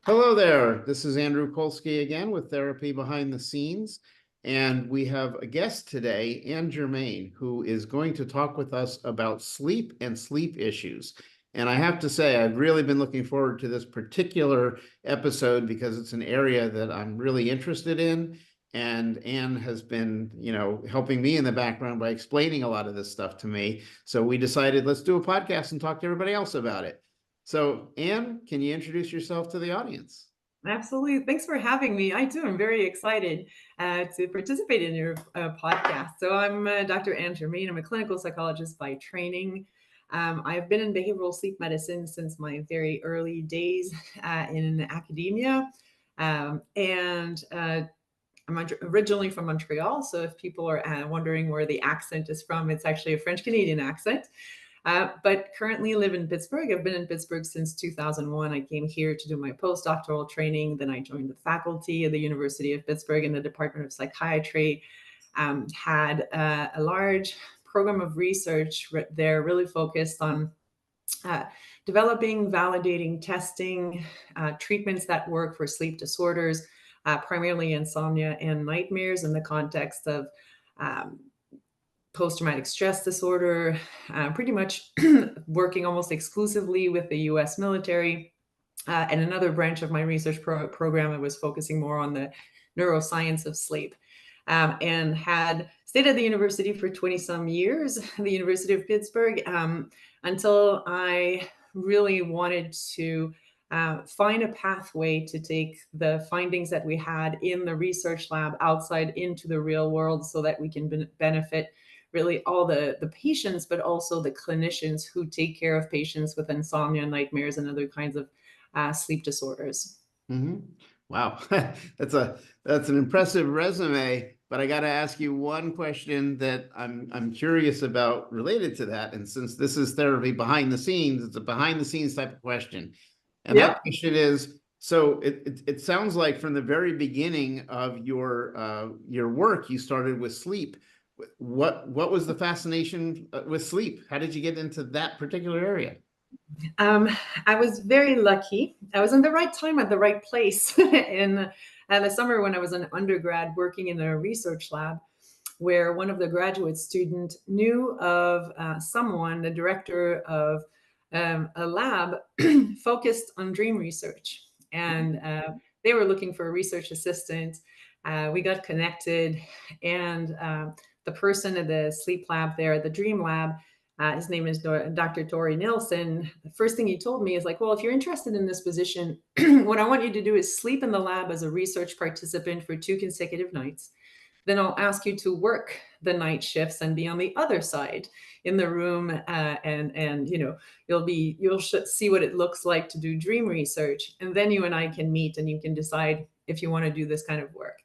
Hello there. This is Andrew Colsky again with Therapy Behind the Scenes. And we have a guest today, Germain, who is going to talk with us about sleep and sleep issues. And I have to say, I've really been looking forward to this particular episode because it's an area that I'm really interested in. And Anne has been, helping me in the background by explaining a lot of this stuff to me. So we decided let's do a podcast and talk to everybody else about it. So, Anne, can you introduce yourself to the audience? Absolutely. Thanks for having me. I too am very excited to participate in your podcast. So, I'm Dr. Anne Germain. I'm a clinical psychologist by training. I've been in behavioral sleep medicine since my very early days in academia. And I'm originally from Montreal. So, if people are wondering where the accent is from, it's actually a French Canadian accent. But currently live in Pittsburgh. I've been in Pittsburgh since 2001. I came here to do my postdoctoral training. Then I joined the faculty of the University of Pittsburgh in the Department of Psychiatry. Had a large program of research there, really focused on uh, developing, validating, testing treatments that work for sleep disorders, primarily insomnia and nightmares in the context of um, post-traumatic stress disorder, pretty much working almost exclusively with the US military. And another branch of my research program, I was focusing more on the neuroscience of sleep. And had stayed at the university for 20 some years, the University of Pittsburgh, until I really wanted to find a pathway to take the findings that we had in the research lab outside into the real world so that we can benefit really all the patients, but also the clinicians who take care of patients with insomnia, nightmares, and other kinds of sleep disorders. Mm-hmm. Wow, that's an impressive resume. But I got to ask you one question that I'm curious about related to that. And since this is therapy behind the scenes, it's a behind the scenes type of question. And that Yep. question is, so it sounds like from the very beginning of your work, you started with sleep. What was the fascination with sleep? How did you get into that particular area? Um, I was very lucky. I was in the right time at the right place in the summer when I was an undergrad working in a research lab where one of the graduate students knew of someone, the director of a lab focused on dream research. And they were looking for a research assistant. We got connected, and the person at the sleep lab there, the dream lab, his name is Dr. Tori Nilsson. The first thing he told me is like, well, if you're interested in this position, what I want you to do is sleep in the lab as a research participant for 2 consecutive nights. Then I'll ask you to work the night shifts and be on the other side in the room, and you'll see what it looks like to do dream research, and then you and I can meet and you can decide if you want to do this kind of work.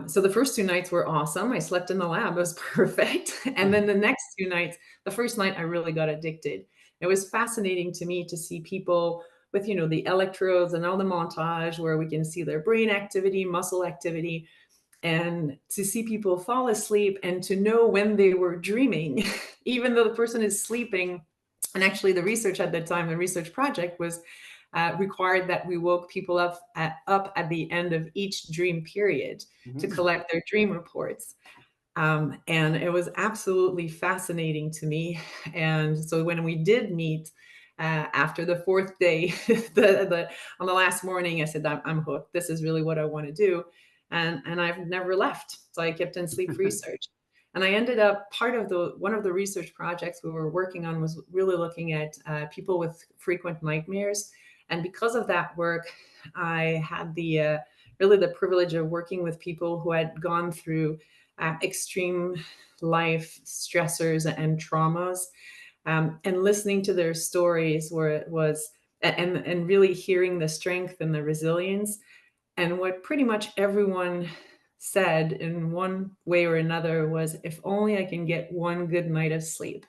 So the first 2 nights were awesome. I slept in the lab. It was perfect. And then the next 2 nights, the first night I really got addicted. It was fascinating to me to see people with, the electrodes and all the montage where we can see their brain activity, muscle activity, and to see people fall asleep and to know when they were dreaming, even though the person is sleeping. And actually, the research at that time, the research project was required that we woke people up at the end of each dream period to Mhm. collect their dream reports. And it was absolutely fascinating to me. And so when we did meet after the fourth day, on the last morning, I said, I'm hooked. This is really what I want to do. And I've never left. So I kept in sleep research. And I ended up one of the research projects we were working on was really looking at people with frequent nightmares. And because of that work, I had the really the privilege of working with people who had gone through extreme life stressors and traumas, and listening to their stories where it was and really hearing the strength and the resilience. And what pretty much everyone said in one way or another was, if only I can get one good night of sleep,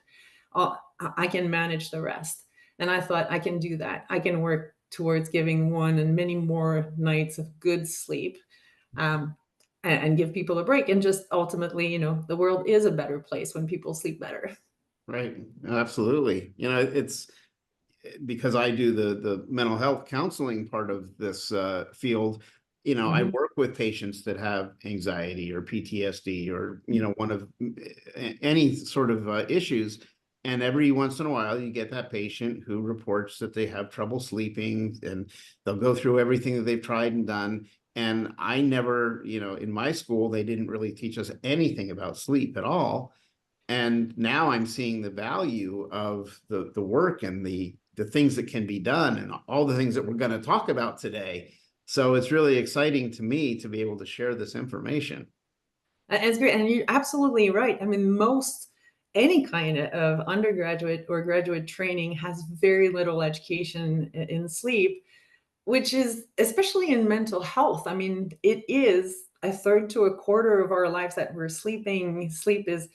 I can manage the rest. And I thought, I can do that. I can work towards giving one and many more nights of good sleep, um, and give people a break. And just ultimately, the world is a better place when people sleep better. Right. Absolutely. because I do the mental health counseling part of this field, I Mhm. work with patients that have anxiety or PTSD or, one of any sort of issues. And every once in a while, you get that patient who reports that they have trouble sleeping, and they'll go through everything that they've tried and done. And I never, in my school, they didn't really teach us anything about sleep at all. And now I'm seeing the value of the work and the things that can be done and all the things that we're going to talk about today. So it's really exciting to me to be able to share this information. It's great, and you're absolutely right. I mean, most any kind of undergraduate or graduate training has very little education in sleep, which is especially in mental health. I mean, it is a third to a quarter of our lives that we're sleeping. Sleep is,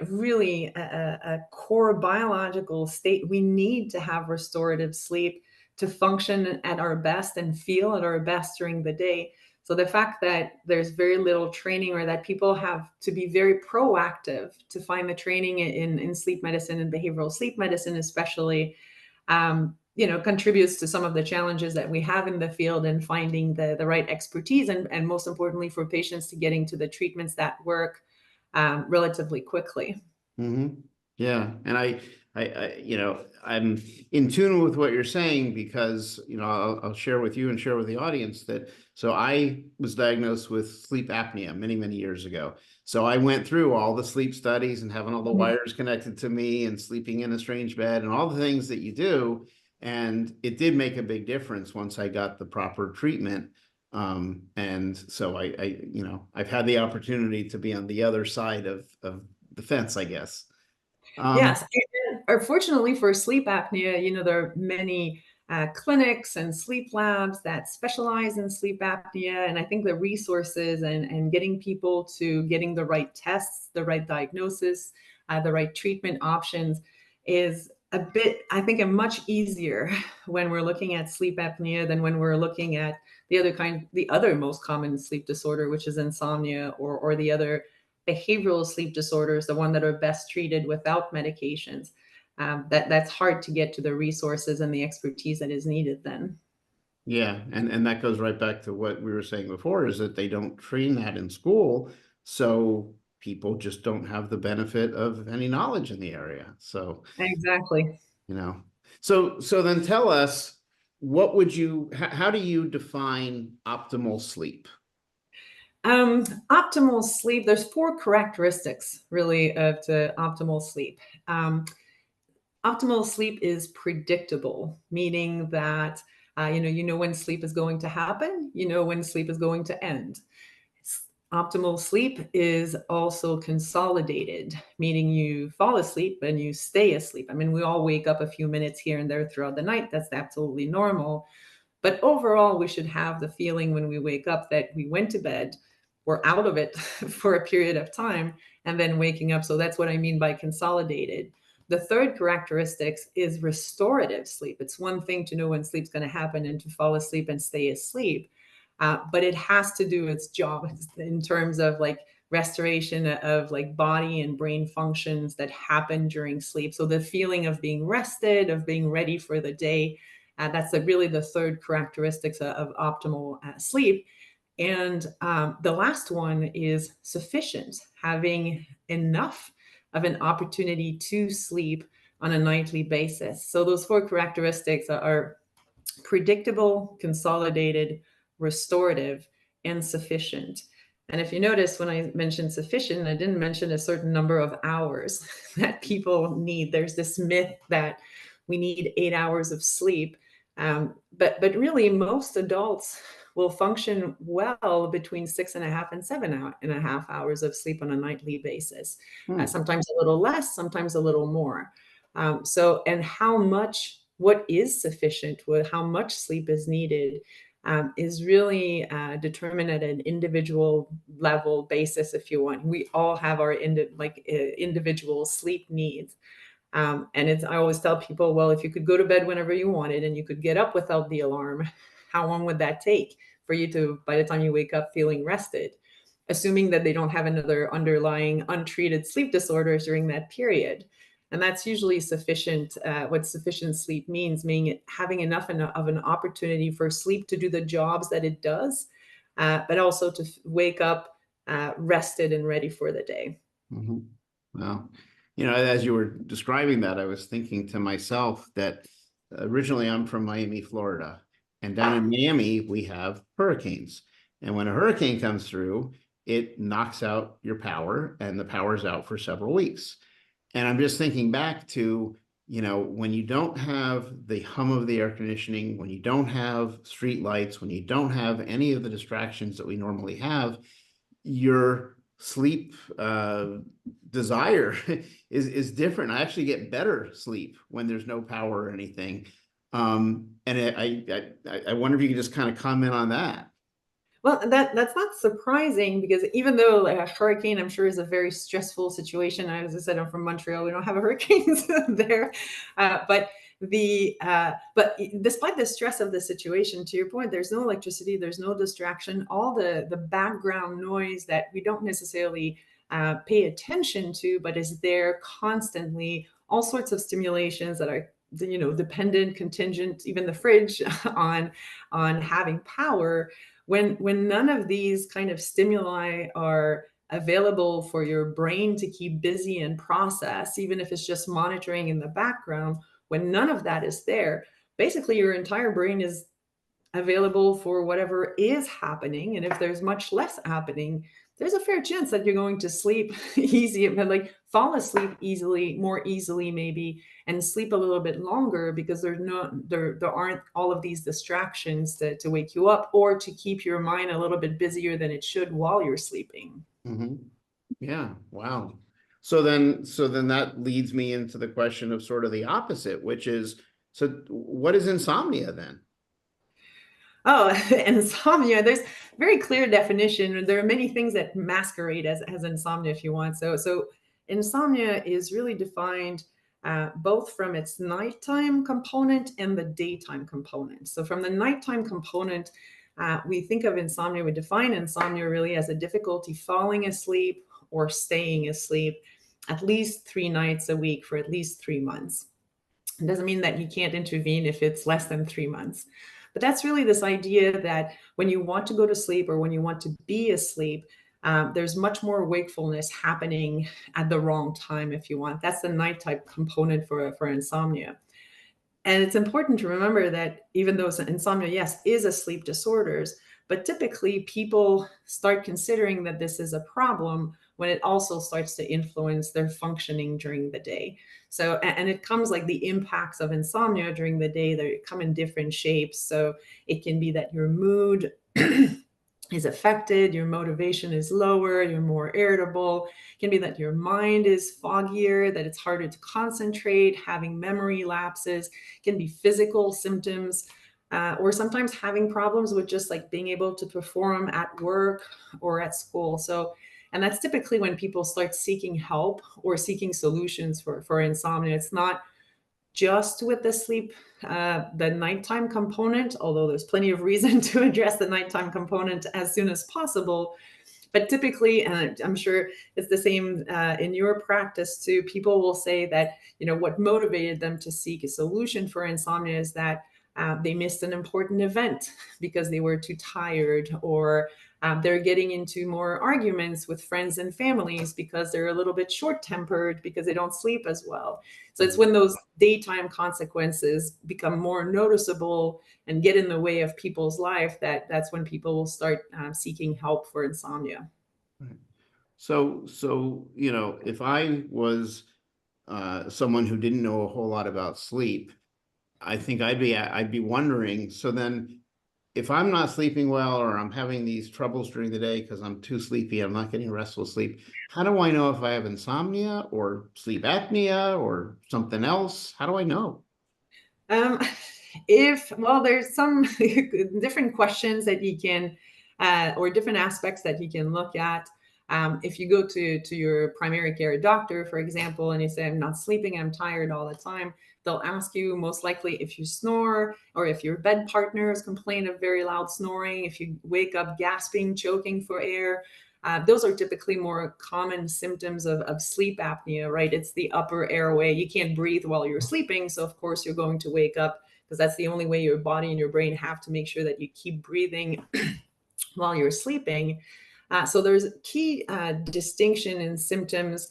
really a core biological state. We need to have restorative sleep to function at our best and feel at our best during the day. So the fact that there's very little training, or that people have to be very proactive to find the training in sleep medicine and behavioral sleep medicine, especially, contributes to some of the challenges that we have in the field and finding the right expertise, and most importantly for patients to getting to the treatments that work relatively quickly. Mm-hmm. Yeah, and I'm in tune with what you're saying because I'll share with you and share with the audience that so I was diagnosed with sleep apnea many, many years ago. So I went through all the sleep studies and having all the Mhm. wires connected to me and sleeping in a strange bed and all the things that you do, and it did make a big difference once I got the proper treatment. And so I've had the opportunity to be on the other side of the fence, I guess. Um, Yes, and unfortunately for sleep apnea, there are many clinics and sleep labs that specialize in sleep apnea, and I think the resources and getting people to getting the right tests, the right diagnosis, the right treatment options is a bit, I think, a much easier when we're looking at sleep apnea than when we're looking at the other most common sleep disorder, which is insomnia, or the other behavioral sleep disorders, the one that are best treated without medications. That's hard to get to the resources and the expertise that is needed then. yeah, and that goes right back to what we were saying before, is that they don't train that in school, so people just don't have the benefit of any knowledge in the area. So, Exactly. you know, so then tell us, how do you define optimal sleep? Optimal sleep, there's four characteristics really of to optimal sleep. Um, Optimal sleep is predictable, meaning that you know when sleep is going to happen, you know when sleep is going to end. Optimal sleep is also consolidated, meaning you fall asleep and you stay asleep. I mean, we all wake up a few minutes here and there throughout the night. That's absolutely normal. But overall, we should have the feeling when we wake up that we went to bed, we're out of it for a period of time, and then waking up. So that's what I mean by consolidated. The third characteristic is restorative sleep. It's one thing to know when sleep's going to happen and to fall asleep and stay asleep, but it has to do its job in terms of like restoration of like body and brain functions that happen during sleep. So the feeling of being rested, of being ready for the day, that's really the third characteristics of optimal sleep. And the last one is sufficient, having enough of an opportunity to sleep on a nightly basis. So those four characteristics are predictable, consolidated, restorative, and sufficient. And if you notice, when I mentioned sufficient, I didn't mention a certain number of hours that people need. There's this myth that we need 8 hours of sleep. But really, most adults will function well between 6.5 and 7.5 hours of sleep on a nightly basis. Hmm. Sometimes a little less, sometimes a little more. And what is sufficient, how much sleep is needed, is really determined at an individual level basis, if you want. We all have our individual sleep needs. And I always tell people, well, if you could go to bed whenever you wanted and you could get up without the alarm, how long would that take for you to, by the time you wake up, feeling rested? Assuming that they don't have another underlying untreated sleep disorders during that period. And that's usually sufficient. What sufficient sleep means, meaning having enough of an opportunity for sleep to do the jobs that it does, but also to wake up rested and ready for the day. Mhm. Well, as you were describing that, I was thinking to myself that originally I'm from Miami, Florida, and down in Miami, we have hurricanes. And when a hurricane comes through, it knocks out your power, and the power's out for several weeks. And I'm just thinking back to, when you don't have the hum of the air conditioning, when you don't have street lights, when you don't have any of the distractions that we normally have, your sleep desire is different. I actually get better sleep when there's no power or anything. And I wonder if you could just kind of comment on that. Well, that's not surprising, because even though a hurricane, I'm sure, is a very stressful situation. As I said, I'm from Montreal. We don't have hurricanes there, but despite the stress of the situation, to your point, there's no electricity, there's no distraction. All the background noise that we don't necessarily pay attention to, but is there constantly. All sorts of stimulations that are dependent, contingent, even the fridge on having power. When none of these kind of stimuli are available for your brain to keep busy and process, even if it's just monitoring in the background, when none of that is there, basically your entire brain is available for whatever is happening. And if there's much less happening, there's a fair chance that you're going to sleep easy, like fall asleep easily, more easily maybe, and sleep a little bit longer, because there aren't all of these distractions to wake you up or to keep your mind a little bit busier than it should while you're sleeping. Mm-hmm. Yeah. Wow. So then that leads me into the question of sort of the opposite, which is, so what is insomnia then? Oh, insomnia. There's very clear definition. There are many things that masquerade as insomnia, if you want. So insomnia is really defined both from its nighttime component and the daytime component. So from the nighttime component, we think of insomnia, we define insomnia really as a difficulty falling asleep or staying asleep at least 3 nights a week for at least 3 months. It doesn't mean that you can't intervene if it's less than 3 months. But that's really this idea that when you want to go to sleep or when you want to be asleep, there's much more wakefulness happening at the wrong time, if you want. That's the nighttime component for insomnia. And it's important to remember that even though insomnia, yes, is a sleep disorders, but typically people start considering that this is a problem when it also starts to influence their functioning during the day. So, and it comes like the impacts of insomnia during the day, they come in different shapes. So it can be that your mood is affected, your motivation is lower, you're more irritable. It can be that your mind is foggier, that it's harder to concentrate, having memory lapses. It can be physical symptoms, or sometimes having problems with just like being able to perform at work or at school. So, and that's typically when people start seeking help or seeking solutions for insomnia. It's not just with the sleep, the nighttime component, although there's plenty of reason to address the nighttime component as soon as possible. But typically, and I'm sure it's the same in your practice too, people will say that, what motivated them to seek a solution for insomnia is that they missed an important event because they were too tired, or they're getting into more arguments with friends and families because they're a little bit short-tempered because they don't sleep as well. So it's when those daytime consequences become more noticeable and get in the way of people's life that's when people will start seeking help for insomnia. Right. So if I was someone who didn't know a whole lot about sleep, I think I'd be wondering, so then if I'm not sleeping well, or I'm having these troubles during the day because I'm too sleepy, I'm not getting restful sleep, how do I know if I have insomnia or sleep apnea or something else? How do I know? Um, well, there's some different questions that you can, or different aspects that you can look at. If you go to your primary care doctor, for example, and you say, I'm not sleeping, I'm tired all the time, they'll ask you most likely if you snore, or if your bed partners complain of very loud snoring, if you wake up gasping, choking for air. Those are typically more common symptoms of sleep apnea, right? It's the upper airway. You can't breathe while you're sleeping. So, of course, you're going to wake up, because that's the only way your body and your brain have to make sure that you keep breathing while you're sleeping. So there's a key distinction in symptoms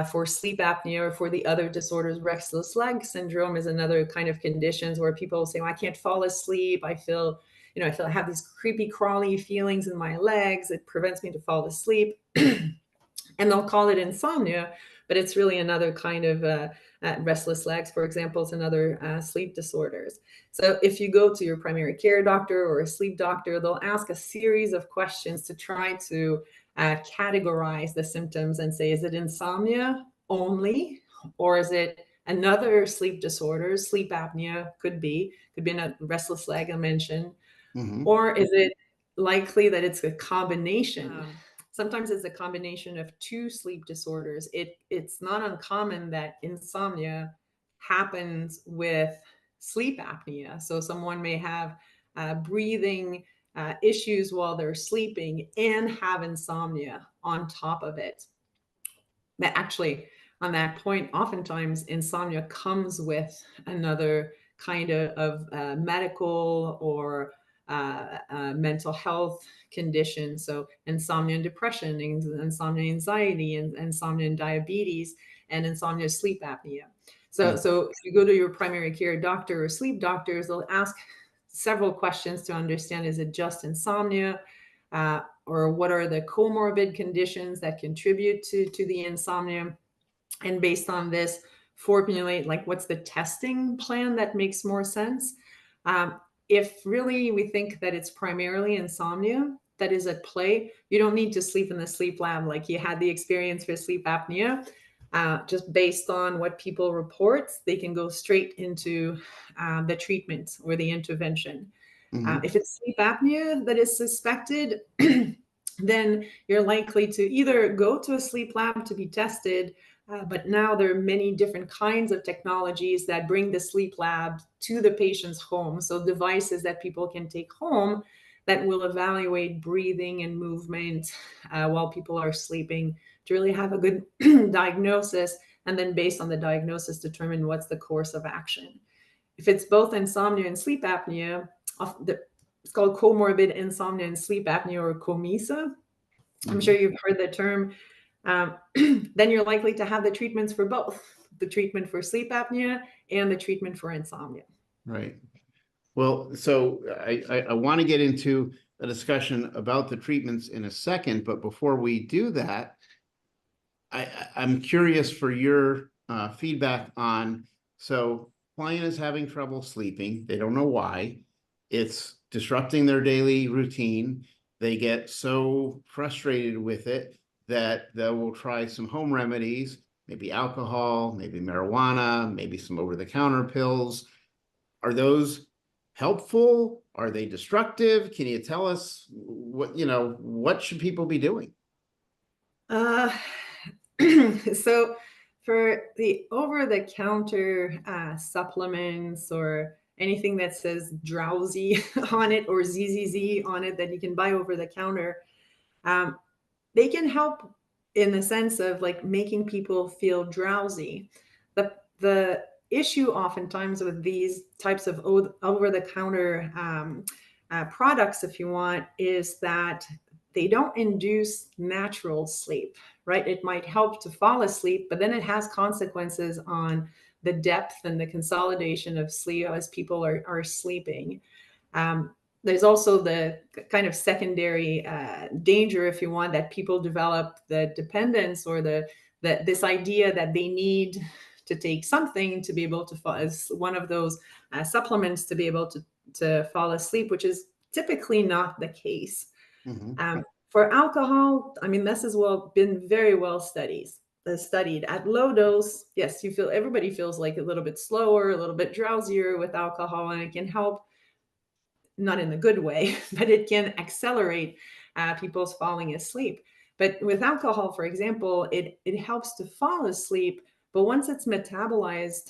for sleep apnea or for the other disorders. Restless leg syndrome is another kind of conditions where people say, well, I can't fall asleep. I feel I have these creepy, crawly feelings in my legs. It prevents me to fall asleep. And they'll call it insomnia, but it's really another kind of restless legs, for example, it's another sleep disorders. So if you go to your primary care doctor or a sleep doctor, they'll ask a series of questions to try to categorize the symptoms and say, is it insomnia only, or is it another sleep disorder? Sleep apnea could be a restless leg I mentioned, or is it likely that it's a combination? Sometimes it's a combination of two sleep disorders. It's not uncommon that insomnia happens with sleep apnea. So someone may have breathing issues while they're sleeping and have insomnia on top of it. That actually, on that point, oftentimes insomnia comes with another kind of medical or mental health condition. So insomnia and depression, insomnia anxiety, and insomnia and diabetes, and insomnia sleep apnea. So if you go to your primary care doctor or sleep doctors, they'll ask several questions to understand, is it just insomnia? Or what are the comorbid conditions that contribute to the insomnia? And based on this, formulate like what's the testing plan that makes more sense. If really we think that it's primarily insomnia that is at play, you don't need to sleep in the sleep lab like you had the experience for sleep apnea. Just based on what people report, they can go straight into the treatment or the intervention. If it's sleep apnea that is suspected, then you're likely to either go to a sleep lab to be tested, but now there are many different kinds of technologies that bring the sleep lab to the patient's home. So devices that people can take home that will evaluate breathing and movement while people are sleeping to really have a good diagnosis, and then based on the diagnosis, determine what's the course of action. If it's both insomnia and sleep apnea, it's called comorbid insomnia and sleep apnea, or COMISA. I'm sure you've heard the term. Then you're likely to have the treatments for both, the treatment for sleep apnea and the treatment for insomnia. Right. Well, so I want to get into a discussion about the treatments in a second, but before we do that, I'm curious for your feedback on, so client is having trouble sleeping. They don't know why. It's disrupting their daily routine. They get so frustrated with it that they will try some home remedies, maybe alcohol, maybe marijuana, maybe some over-the-counter pills. Are those helpful? Are they destructive? Can you tell us what should people be doing? So for the over-the-counter supplements or anything that says drowsy on it or ZZZ on it that you can buy over the counter, they can help in the sense of like making people feel drowsy. The issue oftentimes with these types of over-the-counter products, if you want, is that they don't induce natural sleep, right? It might help to fall asleep, but then it has consequences on the depth and the consolidation of sleep as people are sleeping. There's also the kind of secondary danger, if you want, that people develop the dependence or this idea that they need to take something to be able to fall, as one of those supplements to be able to fall asleep, which is typically not the case. For alcohol, I mean, this has been very well studied. At low dose, yes, everybody feels like a little bit slower, a little bit drowsier with alcohol, and it can help, not in a good way, but it can accelerate people's falling asleep. But with alcohol, for example, it helps to fall asleep. But once it's metabolized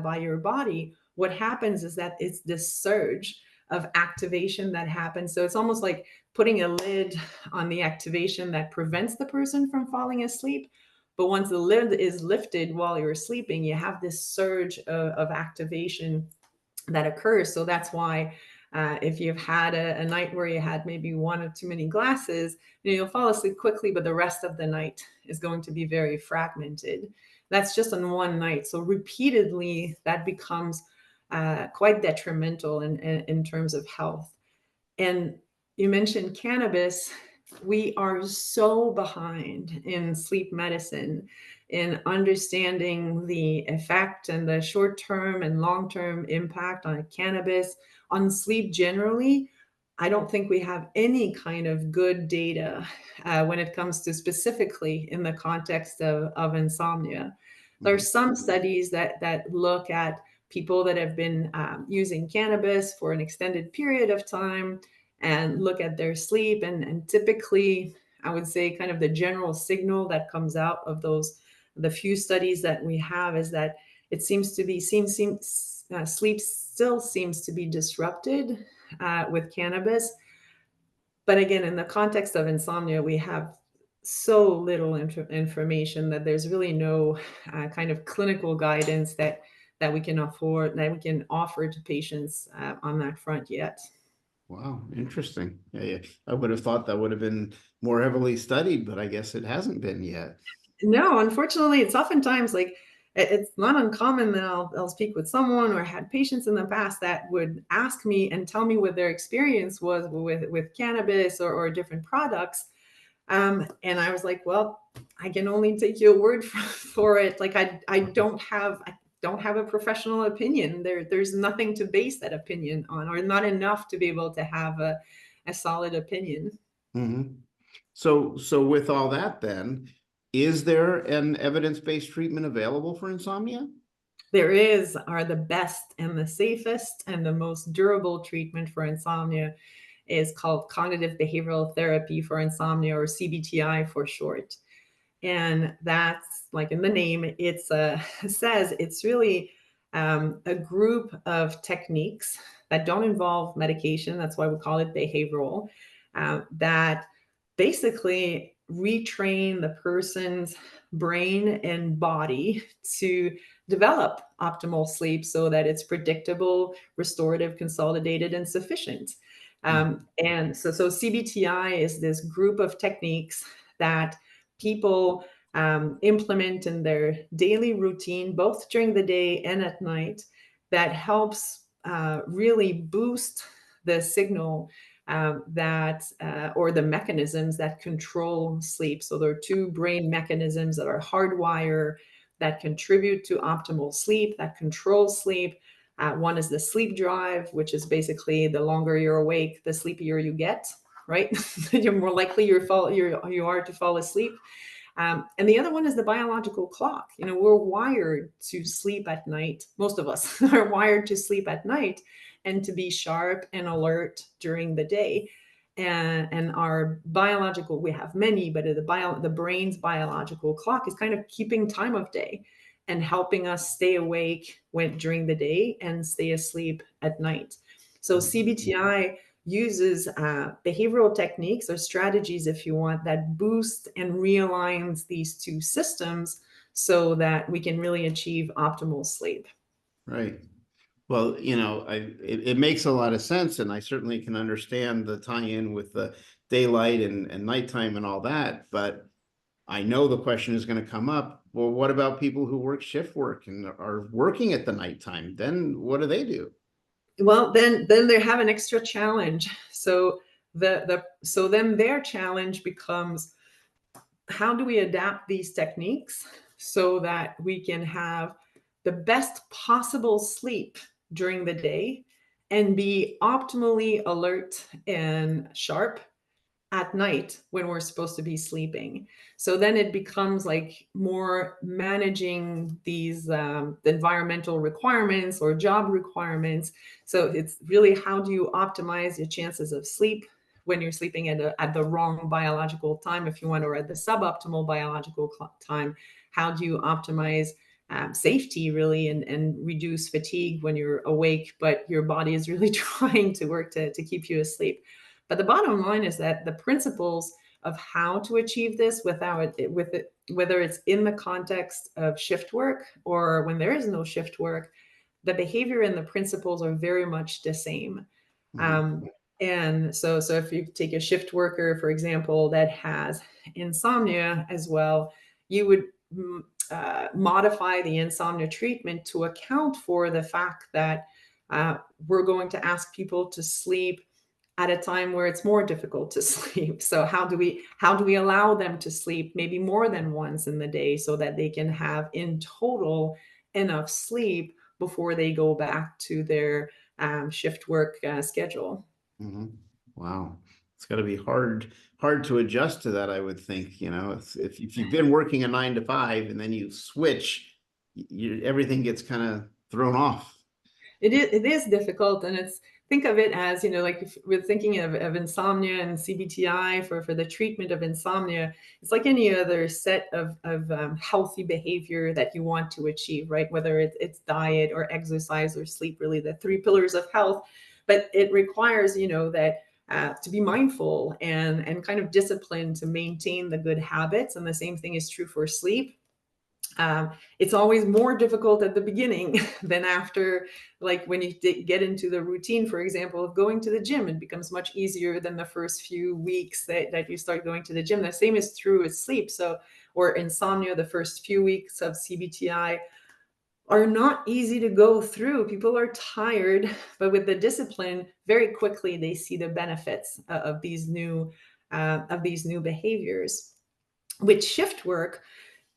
by your body, what happens is that it's this surge of activation that happens. So it's almost like putting a lid on the activation that prevents the person from falling asleep. But once the lid is lifted while you're sleeping, you have this surge of activation that occurs. So that's why if you've had a night where you had maybe one or too many glasses, you'll fall asleep quickly, but the rest of the night is going to be very fragmented. That's just on one night. So repeatedly, that becomes quite detrimental in terms of health. And you mentioned cannabis. We are so behind in sleep medicine in understanding the effect and the short-term and long-term impact on cannabis, on sleep generally. I don't think we have any kind of good data when it comes to specifically in the context of insomnia. There are some studies that look at people that have been using cannabis for an extended period of time and look at their sleep. And typically, I would say kind of the general signal that comes out of the few studies that we have is that it seems to be, sleep still seems to be disrupted with cannabis. But again, in the context of insomnia, we have so little information that there's really no kind of clinical guidance that we can offer to patients on that front yet. Wow, interesting. Yeah, I would have thought that would have been more heavily studied, but I guess it hasn't been yet. No, unfortunately, it's oftentimes like it's not uncommon that I'll speak with someone or had patients in the past that would ask me and tell me what their experience was with cannabis or different products. And I was like, well, I can only take your word for it. Like I don't have a professional opinion. There's nothing to base that opinion on, or not enough to be able to have a solid opinion. Mm-hmm. So with all that, then, is there an evidence-based treatment available for insomnia? Are the best and the safest and the most durable treatment for insomnia is called cognitive behavioral therapy for insomnia, or CBTI for short. And that's like in the name, says it's really a group of techniques that don't involve medication. That's why we call it behavioral, that basically retrain the person's brain and body to develop optimal sleep so that it's predictable, restorative, consolidated, and sufficient. And so CBTI is this group of techniques that people implement in their daily routine, both during the day and at night, that helps really boost the signal or the mechanisms that control sleep. So there are two brain mechanisms that are hardwired that contribute to optimal sleep, that control sleep. One is the sleep drive, which is basically the longer you're awake, the sleepier you get, right? You're more likely you are to fall asleep. And the other one is the biological clock. We're wired to sleep at night. Most of us are wired to sleep at night and to be sharp and alert during the day. And our biological, we have many, but the brain's biological clock is kind of keeping time of day and helping us stay awake during the day and stay asleep at night. So CBTI uses behavioral techniques or strategies, if you want, that boost and realigns these two systems so that we can really achieve optimal sleep. Right. Well, it makes a lot of sense, and I certainly can understand the tie-in with the daylight and nighttime and all that. But I know the question is going to come up. Well, what about people who work shift work and are working at the nighttime? Then what do they do? Well, then they have an extra challenge. So then their challenge becomes, how do we adapt these techniques so that we can have the best possible sleep during the day and be optimally alert and sharp at night when we're supposed to be sleeping? So then it becomes like more managing these the environmental requirements or job requirements. So it's really, how do you optimize your chances of sleep when you're sleeping at the wrong biological time, if you want, or at the suboptimal biological time. How do you optimize safety really, and reduce fatigue when you're awake, but your body is really trying to work to keep you asleep? But the bottom line is that the principles of how to achieve this whether it's in the context of shift work or when there is no shift work, the behavior and the principles are very much the same. Mhm. And so if you take a shift worker, for example, that has insomnia as well, you would modify the insomnia treatment to account for the fact that we're going to ask people to sleep at a time where it's more difficult to sleep. So how do we allow them to sleep maybe more than once in the day so that they can have in total enough sleep before they go back to their shift work schedule? Mhm. Wow. It's got to be hard to adjust to that, I would think. If you've been working a 9 to 5 and then you switch, everything gets kind of thrown off. It is difficult, and think of it as, like if we're thinking of insomnia and CBTI for the treatment of insomnia, it's like any other set of healthy behavior that you want to achieve, right? Whether it's diet or exercise or sleep, really the three pillars of health. But it requires, that to be mindful and kind of disciplined to maintain the good habits. And the same thing is true for sleep. It's always more difficult at the beginning than after, like when you get into the routine, for example, of going to the gym. It becomes much easier than the first few weeks that you start going to the gym. The same is true with sleep. So, or insomnia, the first few weeks of CBTI are not easy to go through. People are tired, but with the discipline, very quickly they see the benefits of these new behaviors. With shift work,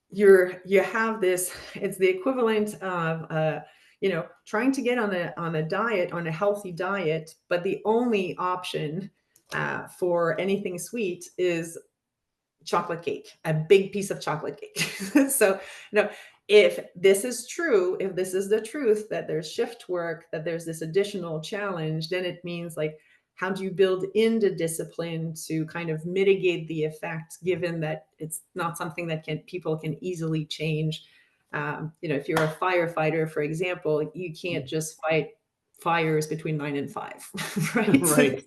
you have this, it's the equivalent of trying to get on a diet, on a healthy diet, but the only option for anything sweet is chocolate cake, a big piece of chocolate cake. So if this is true, if this is the truth, that there's shift work, that there's this additional challenge, then it means, like, how do you build into discipline to kind of mitigate the effect, given that it's not something that people can easily change? If you're a firefighter, for example, you can't just fight fires between 9 and 5, right? Right.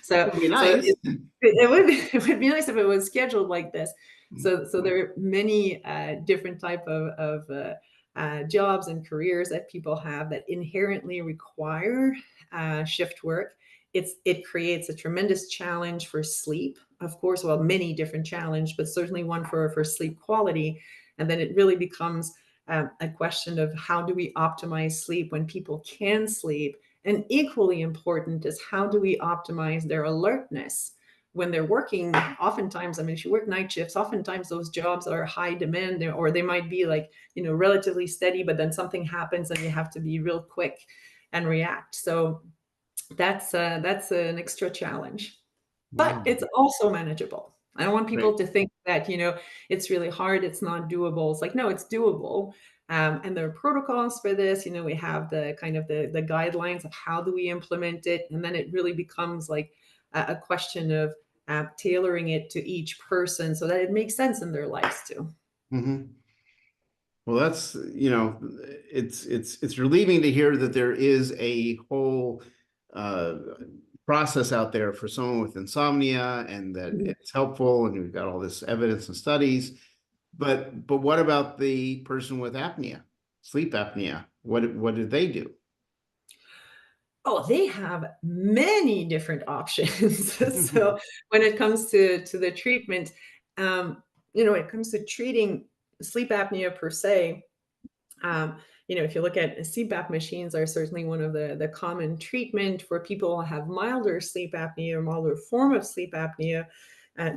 So, It'd be so nice. it would be nice if it was scheduled like this. So there are many different type of jobs and careers that people have that inherently require shift work. It creates a tremendous challenge for sleep, of course. Well, many different challenge, but certainly one for sleep quality. And then it really becomes a question of how do we optimize sleep when people can sleep, and equally important is how do we optimize their alertness when they're working. Oftentimes, I mean, if you work night shifts, oftentimes those jobs are high demand, or they might be like, relatively steady, but then something happens and you have to be real quick and react. So that's an extra challenge, but Wow. it's also manageable. I don't want Right. people to think that, it's really hard, it's not doable. It's like, no, it's doable. And there are protocols for this. We have the kind of the guidelines of how do we implement it. And then it really becomes like a question of tailoring it to each person so that it makes sense in their lives too. Mhm. Well, it's relieving to hear that there is a whole uh, process out there for someone with insomnia, and that Mhm. it's helpful, and we've got all this evidence and studies. But what about the person with apnea, sleep apnea? What did they do? Oh, they have many different options. So when it comes to the treatment, when it comes to treating sleep apnea per se, if you look at CPAP machines, are certainly one of the common treatment for people who have milder sleep apnea or milder form of sleep apnea.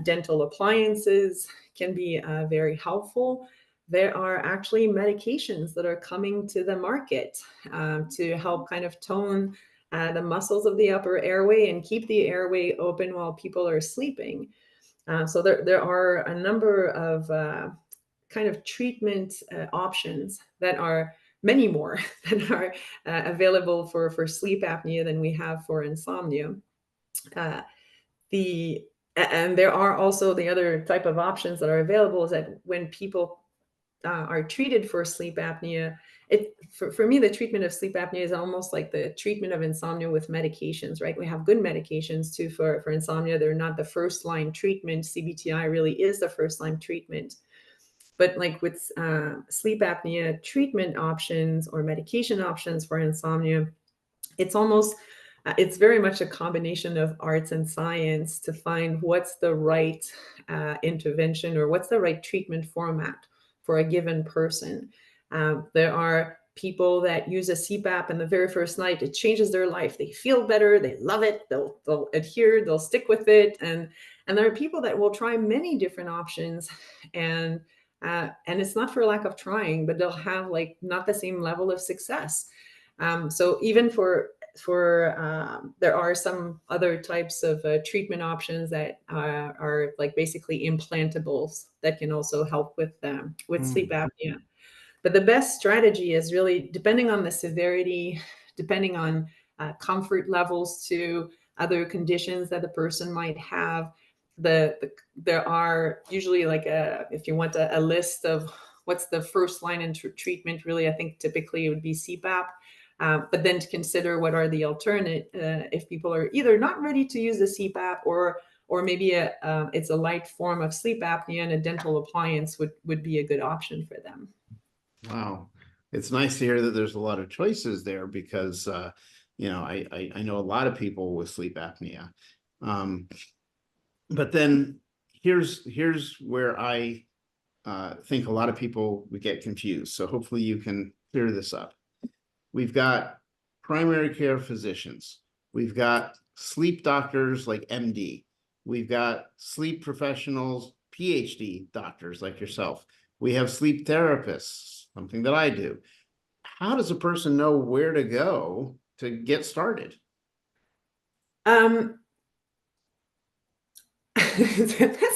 Dental appliances can be very helpful. There are actually medications that are coming to the market to help kind of tone the muscles of the upper airway and keep the airway open while people are sleeping. So there are a number of kind of treatment options that are many more that are available for sleep apnea than we have for insomnia. Uh, And there are also the other type of options that are available is that when people are treated for sleep apnea, for me, the treatment of sleep apnea is almost like the treatment of insomnia with medications, right? We have good medications too for insomnia. They're not the first line treatment. CBTI really is the first line treatment. But like with sleep apnea treatment options or medication options for insomnia, it's almost it's very much a combination of arts and science to find what's the right intervention or what's the right treatment format for a given person. There are people that use a CPAP and the very first night it changes their life. They feel better, they love it, they'll adhere, they'll stick with it, and there are people that will try many different options, and it's not for lack of trying, but they'll have like not the same level of success. So even there are some other types of treatment options that are like basically implantables that can also help with sleep apnea. But the best strategy is really depending on the severity, depending on comfort levels to other conditions that the person might have. There are usually like if you want a list of what's the first line in treatment, really, I think typically it would be CPAP. But then to consider what are the alternate if people are either not ready to use the CPAP or maybe it's a light form of sleep apnea and a dental appliance would be a good option for them. Wow. It's nice to hear that there's a lot of choices there because, I know a lot of people with sleep apnea. But then here's where I think a lot of people would get confused. So hopefully you can clear this up. We've got primary care physicians. We've got sleep doctors like MD. We've got sleep professionals, PhD doctors like yourself. We have sleep therapists, something that I do. How does a person know where to go to get started? That's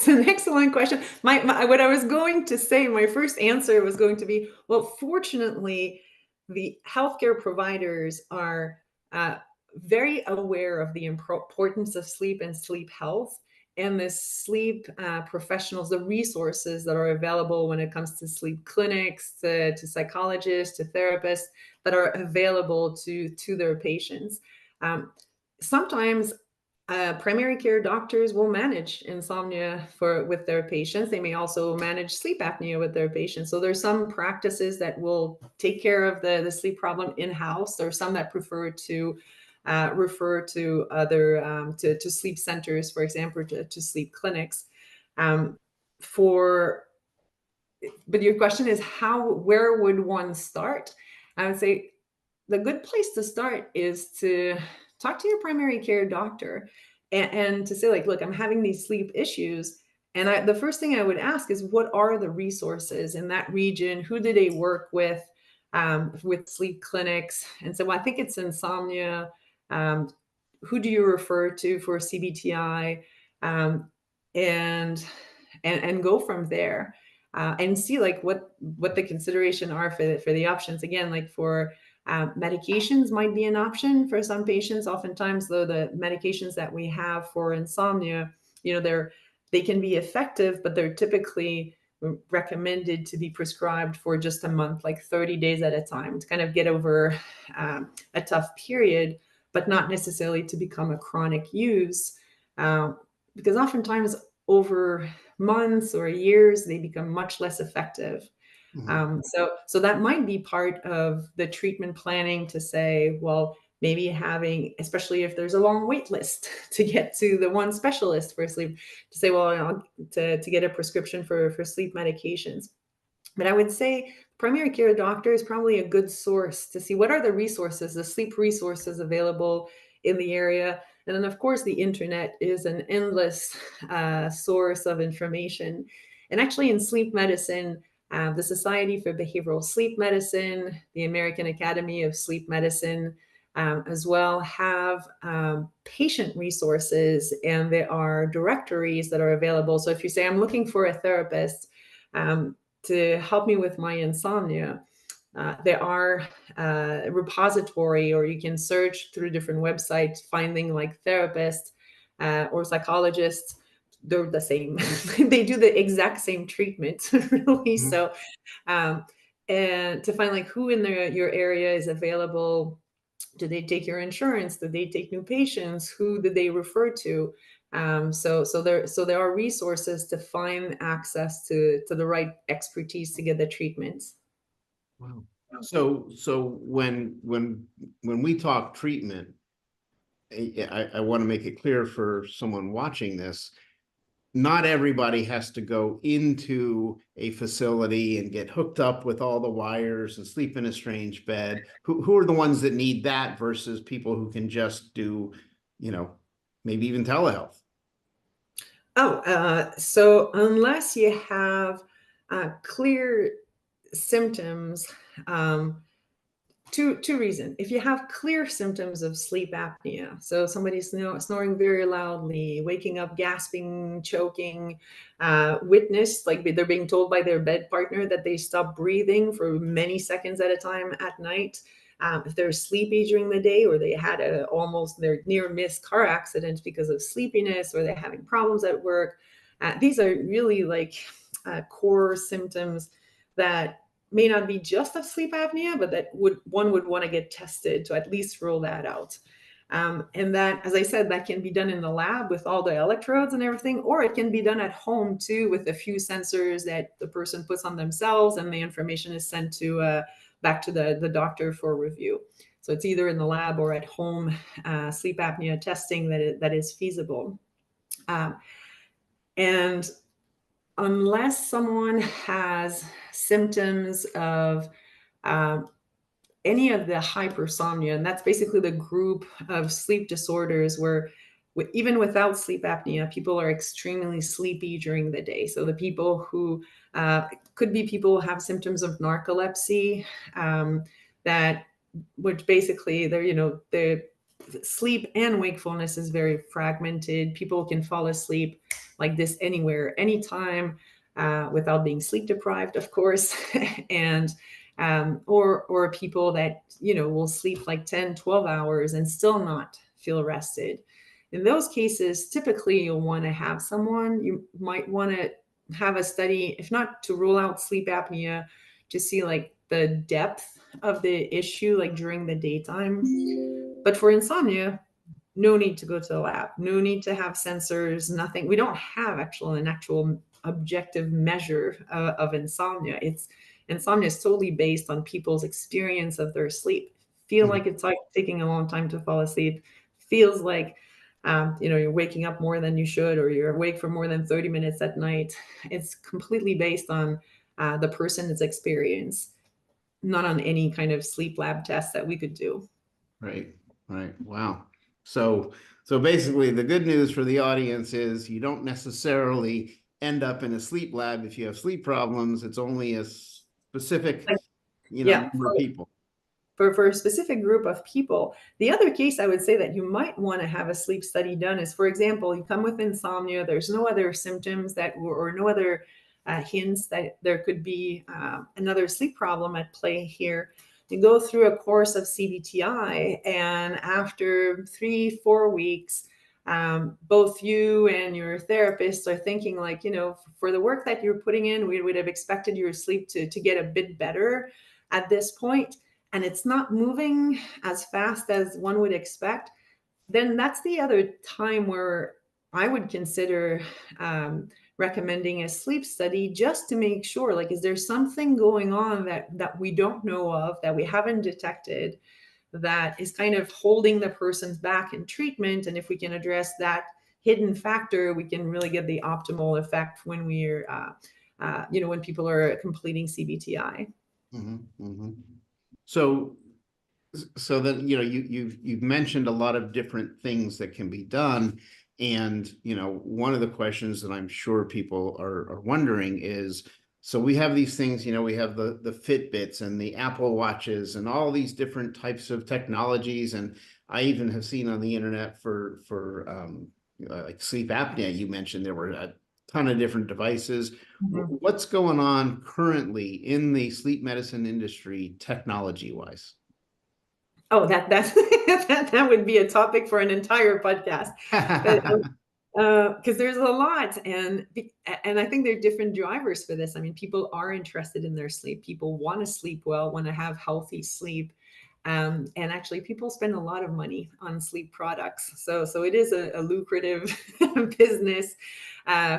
an excellent question. What I was going to say, my first answer was going to be, well, fortunately, the healthcare providers are very aware of the importance of sleep and sleep health, and the sleep professionals, the resources that are available when it comes to sleep clinics, to psychologists, to therapists that are available to their patients. Sometimes primary care doctors will manage insomnia with their patients. They may also manage sleep apnea with their patients. So there's some practices that will take care of the sleep problem in-house. There are some that prefer to refer to other to sleep centers, for example, to sleep clinics. But your question is where would one start? I would say the good place to start is to talk to your primary care doctor and to say like, look, I'm having these sleep issues. And the first thing I would ask is, what are the resources in that region? Who do they work with sleep clinics? And so I think it's insomnia. Who do you refer to for CBTI? And go from there. And see like what the consideration are for the options. Again, like for medications might be an option for some patients. Oftentimes, though, the medications that we have for insomnia, they can be effective, but they're typically recommended to be prescribed for just a month, like 30 days at a time, to kind of get over a tough period, but not necessarily to become a chronic use, because oftentimes over months or years, they become much less effective. So that might be part of the treatment planning to say, well, maybe especially if there's a long wait list to get to the one specialist for sleep, to say, well, to get a prescription for sleep medications. But I would say primary care doctor is probably a good source to see what are the resources, the sleep resources available in the area. And then, of course, the internet is an endless source of information. And actually, in sleep medicine, the Society for Behavioral Sleep Medicine, the American Academy of Sleep Medicine, as well have patient resources, and there are directories that are available. So if you say, I'm looking for a therapist to help me with my insomnia, there are a repository, or you can search through different websites, finding like therapists or psychologists. They're the same. They do the exact same treatment, really. Mhm. So, um, and to find like who in your area is available. Do they take your insurance? Do they take new patients? Who did they refer to? So there are resources to find access to the right expertise to get the treatments. Wow. So when we talk treatment, I want to make it clear for someone watching this, not everybody has to go into a facility and get hooked up with all the wires and sleep in a strange bed. Who are the ones that need that versus people who can just do, you know, maybe even telehealth? So unless you have clear symptoms, um, two reasons. If you have clear symptoms of sleep apnea, so somebody's snoring very loudly, waking up gasping, choking, witness like they're being told by their bed partner that they stop breathing for many seconds at a time at night. If they're sleepy during the day, or they had almost their near miss car accident because of sleepiness, or they're having problems at work, these are really like core symptoms that may not be just of sleep apnea, but that one would want to get tested to at least rule that out. And that, as I said, that can be done in the lab with all the electrodes and everything, or it can be done at home too with a few sensors that the person puts on themselves, and the information is sent to back to the doctor for review. So it's either in the lab or at home sleep apnea testing that is feasible. Um, and unless someone has symptoms of um, any of the hypersomnia, and that's basically the group of sleep disorders where even without sleep apnea, people are extremely sleepy during the day. So the people who could be people who have symptoms of narcolepsy, that which basically their sleep and wakefulness is very fragmented. People can fall asleep like this anywhere, anytime, without being sleep deprived, of course, and or people that will sleep like 10, 12 hours and still not feel rested. In those cases, typically you'll want to have someone, you might want to have a study, if not to rule out sleep apnea, to see like the depth of the issue like during the daytime. But for insomnia, no need to go to the lab, no need to have sensors, nothing. We don't have an actual objective measure of insomnia. Insomnia is totally based on people's experience of their sleep. Feel Mhm. like it's like taking a long time to fall asleep. Feels like you're waking up more than you should, or you're awake for more than 30 minutes at night. It's completely based on the person's experience, not on any kind of sleep lab test that we could do. Right, right. Wow. So, so basically, the good news for the audience is you don't necessarily end up in a sleep lab if you have sleep problems. It's only a specific, Like, yeah, number of people. for a specific group of people. The other case I would say that you might want to have a sleep study done is, for example, you come with insomnia, there's no other symptoms or no other hints that there could be another sleep problem at play here. You go through a course of CBTI, and after 3, 4 weeks, both you and your therapist are thinking like, for the work that you're putting in, we would have expected your sleep to get a bit better at this point, and it's not moving as fast as one would expect. Then that's the other time where I would consider recommending a sleep study, just to make sure, like, is there something going on that we don't know of, that we haven't detected, that is kind of holding the person's back in treatment? And if we can address that hidden factor, we can really get the optimal effect when we're when people are completing CBTI. Mhm, mhm. So, so then, you've mentioned a lot of different things that can be done. And, one of the questions that I'm sure people are wondering is, so we have these things, we have the Fitbits and the Apple Watches and all these different types of technologies. And I even have seen on the internet for like sleep apnea, you mentioned there were a ton of different devices. Mhm. What's going on currently in the sleep medicine industry, technology wise? Oh, that would be a topic for an entire podcast. But because there's a lot, and I think there are different drivers for this. I mean, people are interested in their sleep. People want to sleep well, want to have healthy sleep, and actually, people spend a lot of money on sleep products. So it is a lucrative business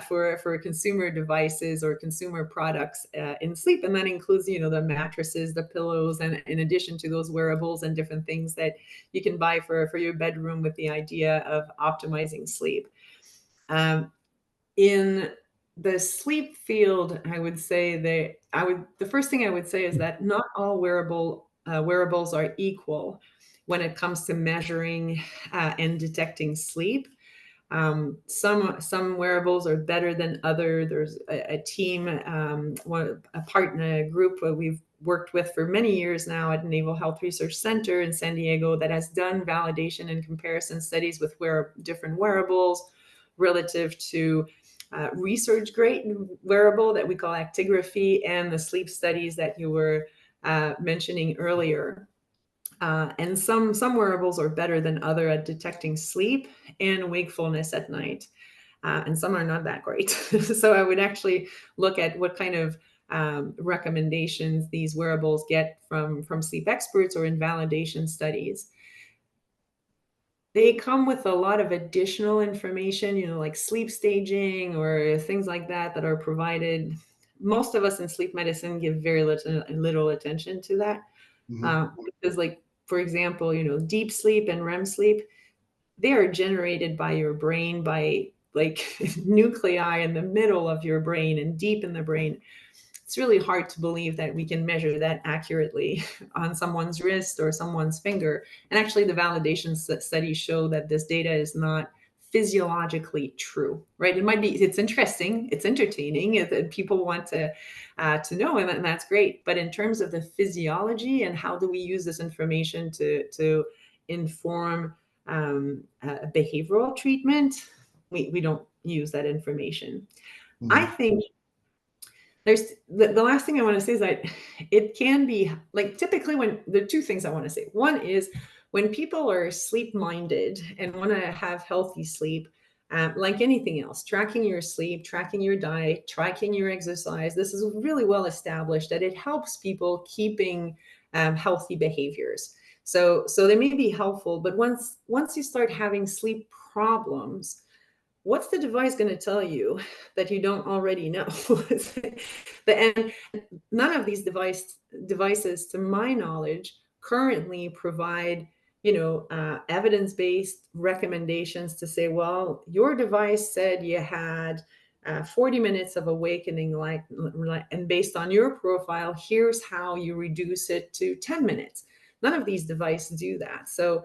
for consumer devices or consumer products in sleep, and that includes the mattresses, the pillows, and in addition to those wearables and different things that you can buy for your bedroom with the idea of optimizing sleep. In the sleep field, I would say the first thing I would say is that not all wearables are equal when it comes to measuring and detecting sleep. Some wearables are better than other. There's a team, a partner group we've worked with for many years now at Naval Health Research Center in San Diego that has done validation and comparison studies with different wearables relative to research grade wearable that we call actigraphy, and the sleep studies that you were mentioning earlier. And some wearables are better than other at detecting sleep and wakefulness at night, and some are not that great. So I would actually look at what kind of recommendations these wearables get from sleep experts or in validation studies. They come with a lot of additional information, like sleep staging or things like that are provided. Most of us in sleep medicine give very little attention to that. Mhm. Because, like, for example, deep sleep and REM sleep, they are generated by your brain by like nuclei in the middle of your brain and deep in the brain. It's really hard to believe that we can measure that accurately on someone's wrist or someone's finger. And actually, the validation studies show that this data is not physiologically true, right? It's interesting, it's entertaining, and people want to know, and that's great. But in terms of the physiology and how do we use this information to inform behavioral treatment, we don't use that information. I Mhm. think there's the last thing I want to say is that it can be like, typically, when there are two things I want to say. One is when people are sleep minded and want to have healthy sleep, like anything else, tracking your sleep, tracking your diet, tracking your exercise. This is really well established that it helps people keeping healthy behaviors. So they may be helpful, but once you start having sleep problems, what's the device going to tell you that you don't already know? And none of these devices, to my knowledge, currently provide evidence-based recommendations to say, well, your device said you had 40 minutes of awakening light, and based on your profile, here's how you reduce it to 10 minutes. None of these devices do that. So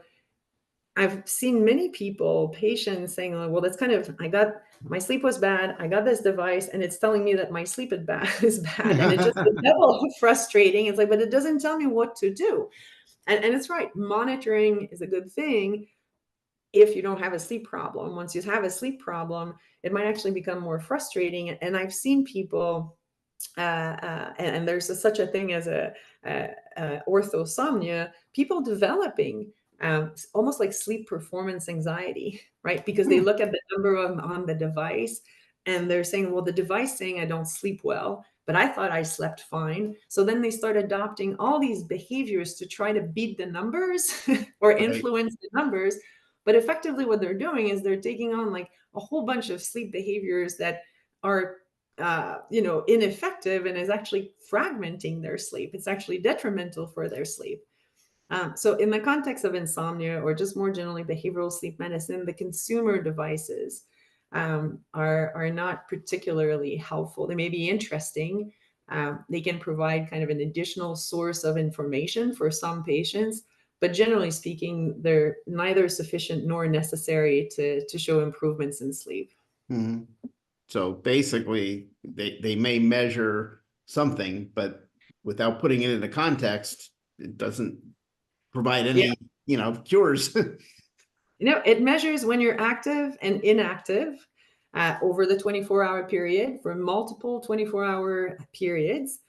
I've seen many people, patients, saying, "Oh, well, that's kind of, my sleep was bad. I got this device and it's telling me that my sleep is bad, is bad." And it's just a level of frustrating. It's like, but it doesn't tell me what to do. And it's right. Monitoring is a good thing if you don't have a sleep problem. Once you have a sleep problem, it might actually become more frustrating. And I've seen people, and there's such a thing as orthosomnia, people developing almost like sleep performance anxiety, right? Because they look at the number on the device and they're saying, well, the device saying I don't sleep well, but I thought I slept fine. So then they start adopting all these behaviors to try to beat the numbers or Right. influence the numbers. But effectively, what they're doing is they're taking on like a whole bunch of sleep behaviors that are ineffective, and is actually fragmenting their sleep. It's actually detrimental for their sleep. So in the context of insomnia, or just more generally behavioral sleep medicine, the consumer devices are not particularly helpful. They may be interesting. They can provide kind of an additional source of information for some patients, but generally speaking, they're neither sufficient nor necessary to show improvements in sleep. Mhm. So basically, they may measure something, but without putting it into context, it doesn't provide Yeah. any, cures. It measures when you're active and inactive over the 24-hour period for multiple 24-hour periods,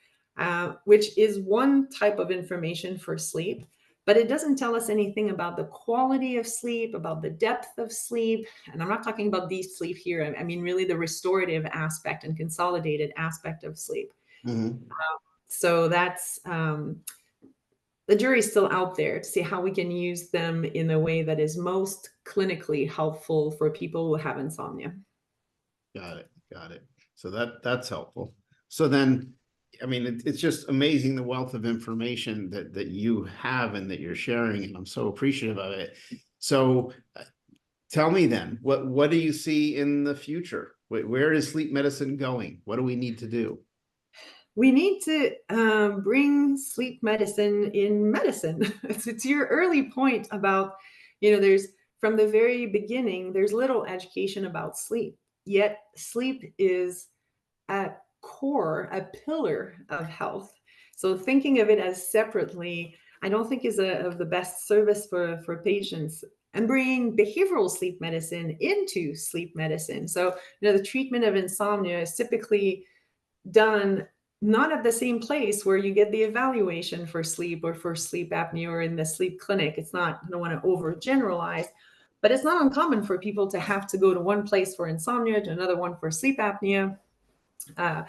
which is one type of information for sleep. but it doesn't tell us anything about the quality of sleep, about the depth of sleep. And I'm not talking about deep sleep here. I mean, really the restorative aspect and consolidated aspect of sleep. Mhm. So that's the jury's still out there to see how we can use them in a way that is most clinically helpful for people who have insomnia. Got it. Got it. So that's helpful. So then, I mean, it's just amazing the wealth of information that you have and that you're sharing, and I'm so appreciative of it. So tell me then, what do you see in the future? Where is sleep medicine going? What do we need to do? We need to bring sleep medicine in medicine. To your early point about, there's from the very beginning, there's little education about sleep. Yet sleep is a core, a pillar of health. So thinking of it as separately, I don't think is of the best service for patients. And bringing behavioral sleep medicine into sleep medicine. So, the treatment of insomnia is typically done not at the same place where you get the evaluation for sleep or for sleep apnea or in the sleep clinic. It's not, I don't want to overgeneralize, but it's not uncommon for people to have to go to one place for insomnia, to another one for sleep apnea, uh,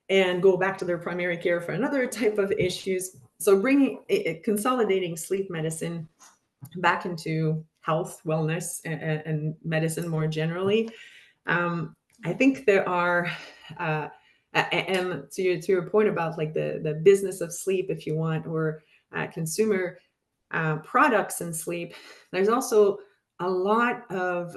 and go back to their primary care for another type of issues. So consolidating sleep medicine back into health, wellness, and medicine more generally. I think there are, and to your point about like the business of sleep, if you want, or consumer products in sleep, there's also a lot of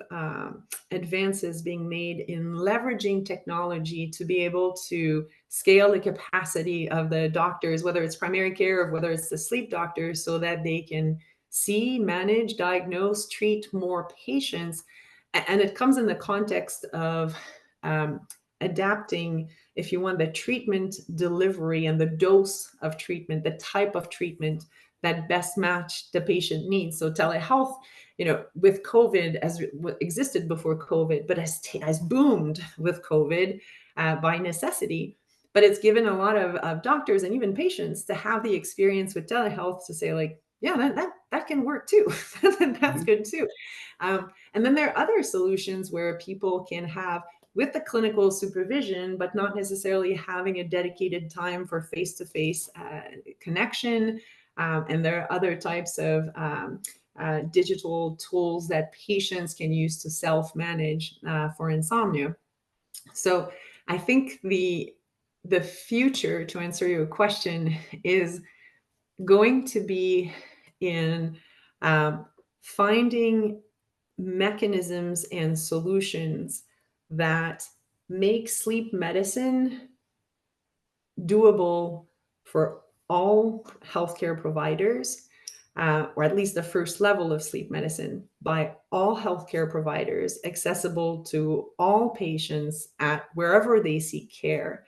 advances being made in leveraging technology to be able to scale the capacity of the doctors, whether it's primary care or whether it's the sleep doctors, so that they can see, manage, diagnose, treat more patients. And it comes in the context of um, adapting, if you want, the treatment delivery and the dose of treatment, the type of treatment that best match the patient needs. So telehealth, with COVID, as existed before COVID, but has boomed with COVID by necessity. But it's given a lot of doctors and even patients to have the experience with telehealth to say, like, yeah, that can work too. That's Mhm. good too. And then there are other solutions where people can have with the clinical supervision, but not necessarily having a dedicated time for face-to-face connection. And there are other types of digital tools that patients can use to self-manage for insomnia. So I think the future, to answer your question, is going to be in um, finding mechanisms and solutions that make sleep medicine doable for all healthcare providers, or at least the first level of sleep medicine by all healthcare providers, accessible to all patients at wherever they seek care,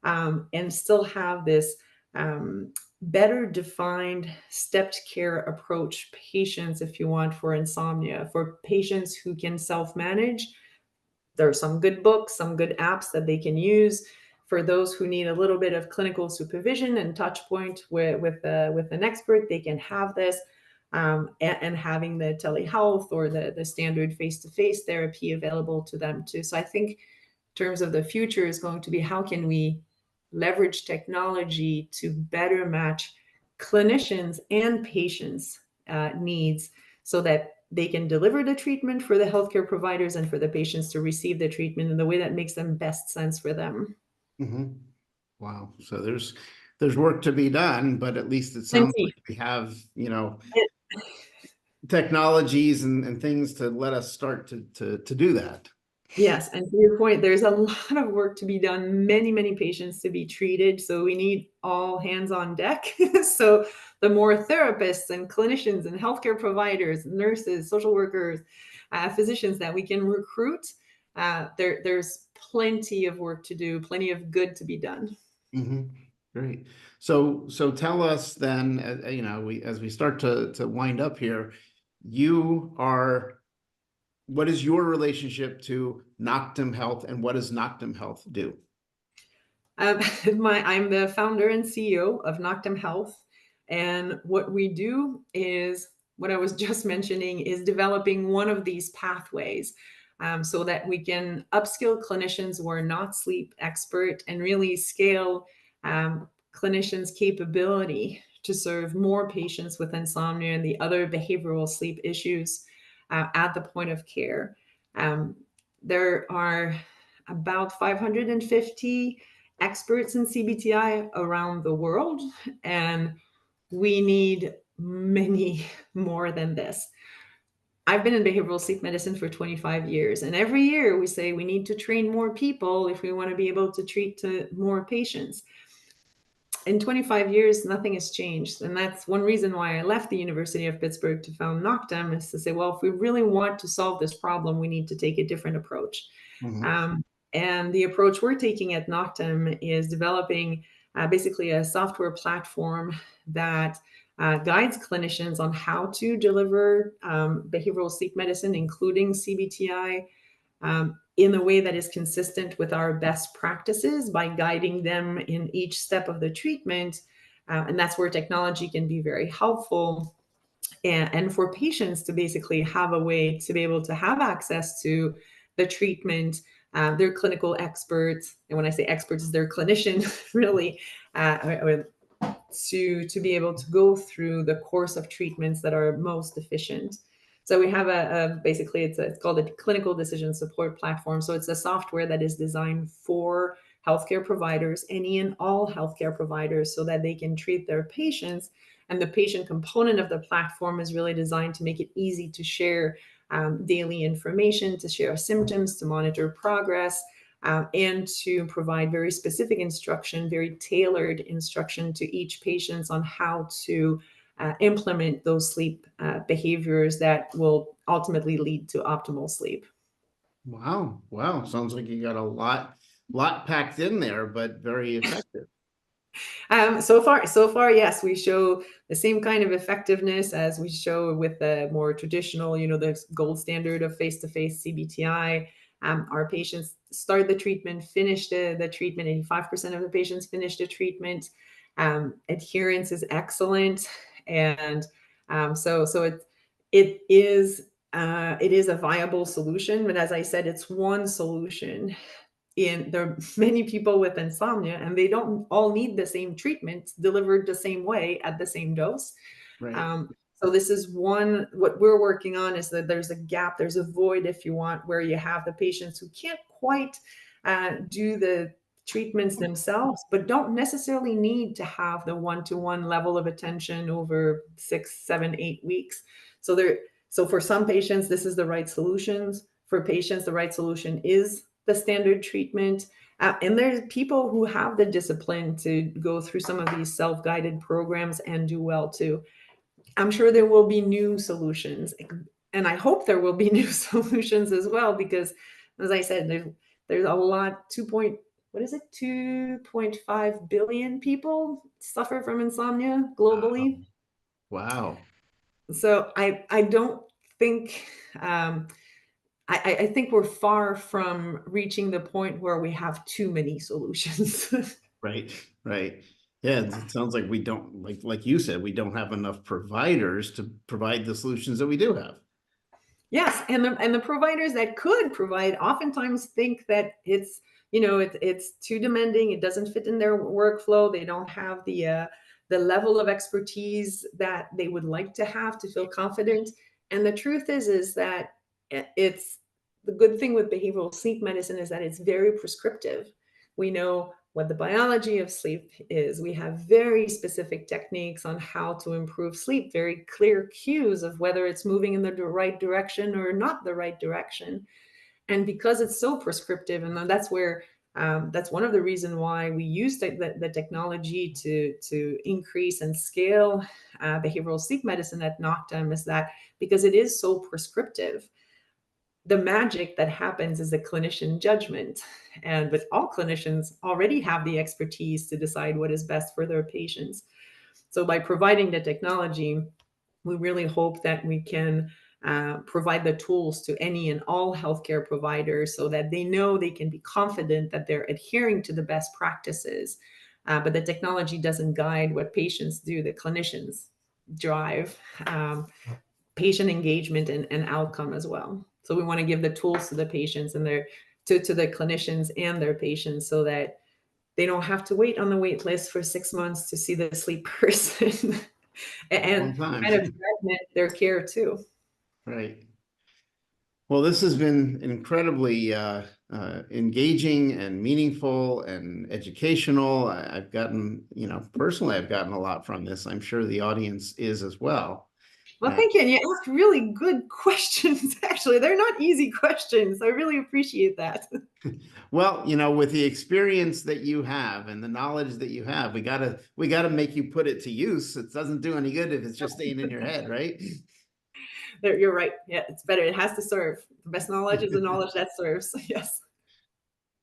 and still have this better defined stepped care approach patients, if you want, for insomnia, for patients who can self-manage. There are some good books, some good apps that they can use. For those who need a little bit of clinical supervision and touch point with an expert, they can have this. And having the telehealth or the standard face-to-face therapy available to them too. So I think in terms of the future is going to be, how can we leverage technology to better match clinicians and patients' needs, so that they can deliver the treatment for the healthcare providers and for the patients to receive the treatment in the way that makes them best sense for them. Mhm. Wow. So there's work to be done, but at least it sounds Plenty. like we have, technologies and things to let us start to do that. Yes, and to your point, there's a lot of work to be done, many, many patients to be treated. So we need all hands on deck. So the more therapists and clinicians and healthcare providers, nurses, social workers, physicians that we can recruit, there's plenty of work to do, plenty of good to be done. Mhm. Great. So tell us then, we as we start to wind up here, you are what is your relationship to Noctum Health, and what does Noctum Health do? Um, I'm the founder and CEO of Noctum Health. And what we do is what I was just mentioning is developing one of these pathways so that we can upskill clinicians who are not sleep expert and really scale clinicians' capability to serve more patients with insomnia and the other behavioral sleep issues at the point of care. Um, there are about 550 experts in CBTI around the world, and we need many more than this. I've been in behavioral sleep medicine for 25 years, and every year we say we need to train more people if we want to be able to treat more patients. In 25 years, nothing has changed. And that's one reason why I left the University of Pittsburgh to found Noctem, is to say, well, if we really want to solve this problem, we need to take a different approach. Mhm. And the approach we're taking at Noctem is developing basically a software platform that guides clinicians on how to deliver behavioral sleep medicine, including CBTI, in a way that is consistent with our best practices by guiding them in each step of the treatment. And that's where technology can be very helpful. And for patients to basically have a way to be able to have access to the treatment, their clinical experts, and when I say experts, they're clinician, really, to be able to go through the course of treatments that are most efficient. So we have basically it's called a clinical decision support platform. So it's a software that is designed for healthcare providers, any and all healthcare providers, so that they can treat their patients. And the patient component of the platform is really designed to make it easy to share daily information, to share symptoms, to monitor progress, and to provide very specific instruction, very tailored instruction to each patient on how to implement those sleep behaviors that will ultimately lead to optimal sleep. Wow. Wow. Sounds like you got a lot packed in there, but very effective. So far, yes, we show the same kind of effectiveness as we show with the more traditional, the gold standard of face-to-face CBTI. Our patients start the treatment, finish the treatment. 85% of the patients finish the treatment. Adherence is excellent, and so it is a viable solution. But as I said, it's one solution. There are many people with insomnia, and they don't all need the same treatment delivered the same way at the same dose. Right. Um, so this is what we're working on, is that there's a gap, there's a void, if you want, where you have the patients who can't quite do the treatments themselves, but don't necessarily need to have the one-to-one level of attention over 6, 7, 8 weeks. So for some patients, this is the right solutions. For patients, the right solution is the standard treatment. And there's people who have the discipline to go through some of these self-guided programs and do well too. I'm sure there will be new solutions, and I hope there will be new solutions as well, because as I said, there's a lot, 2.5 billion people suffer from insomnia Wow. globally. Wow. So I don't think I think we're far from reaching the point where we have too many solutions. Right. Right. Yeah. It sounds like we don't, like you said, we don't have enough providers to provide the solutions that we do have. Yes, and the providers that could provide oftentimes think that it's too demanding. It doesn't fit in their workflow. They don't have the level of expertise that they would like to have to feel confident. And the truth is that it's the good thing with behavioral sleep medicine is that it's very prescriptive. We know what the biology of sleep is. We have very specific techniques on how to improve sleep, very clear cues of whether it's moving in the right direction or not the right direction. And because it's so prescriptive, and that's one of the reasons why we use the technology to increase and scale behavioral sleep medicine at Noctem, is that because it is so prescriptive, the magic that happens is a clinician judgment. But all clinicians already have the expertise to decide what is best for their patients. So by providing the technology, we really hope that we can provide the tools to any and all healthcare providers so that they know they can be confident that they're adhering to the best practices but the technology doesn't guide what patients do. The clinicians drive patient engagement and outcome as well. So we want to give the tools to the patients and to the clinicians and their patients so that they don't have to wait on the wait list for 6 months to see the sleep person and Long time. kind of fragment their care too. Right. Well, this has been incredibly engaging and meaningful and educational. I've gotten, personally, I've gotten a lot from this. I'm sure the audience is as well. Well, thank you. And you ask really good questions. Actually, they're not easy questions. I really appreciate that. Well, with the experience that you have and the knowledge that you have, we gotta make you put it to use. It doesn't do any good if it's just staying in your head, right? You're right. Yeah, it's better. It has to serve. The best knowledge is the knowledge that serves. Yes.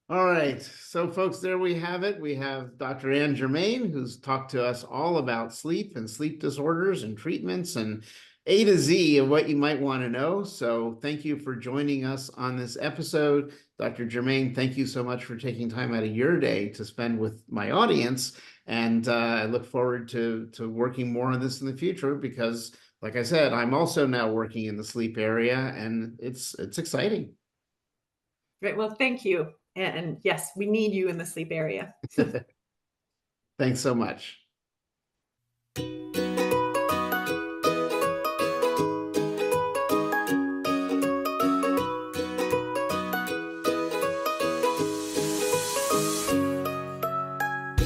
All right. So, folks, there we have it. We have Dr. Anne Germain, who's talked to us all about sleep and sleep disorders and treatments and A to Z of what you might want to know. So thank you for joining us on this episode. Dr. Germain, thank you so much for taking time out of your day to spend with my audience. And I look forward to working more on this in the future because, like I said, I'm also now working in the sleep area and it's exciting. Great. Well, thank you. And yes, we need you in the sleep area. Thanks so much.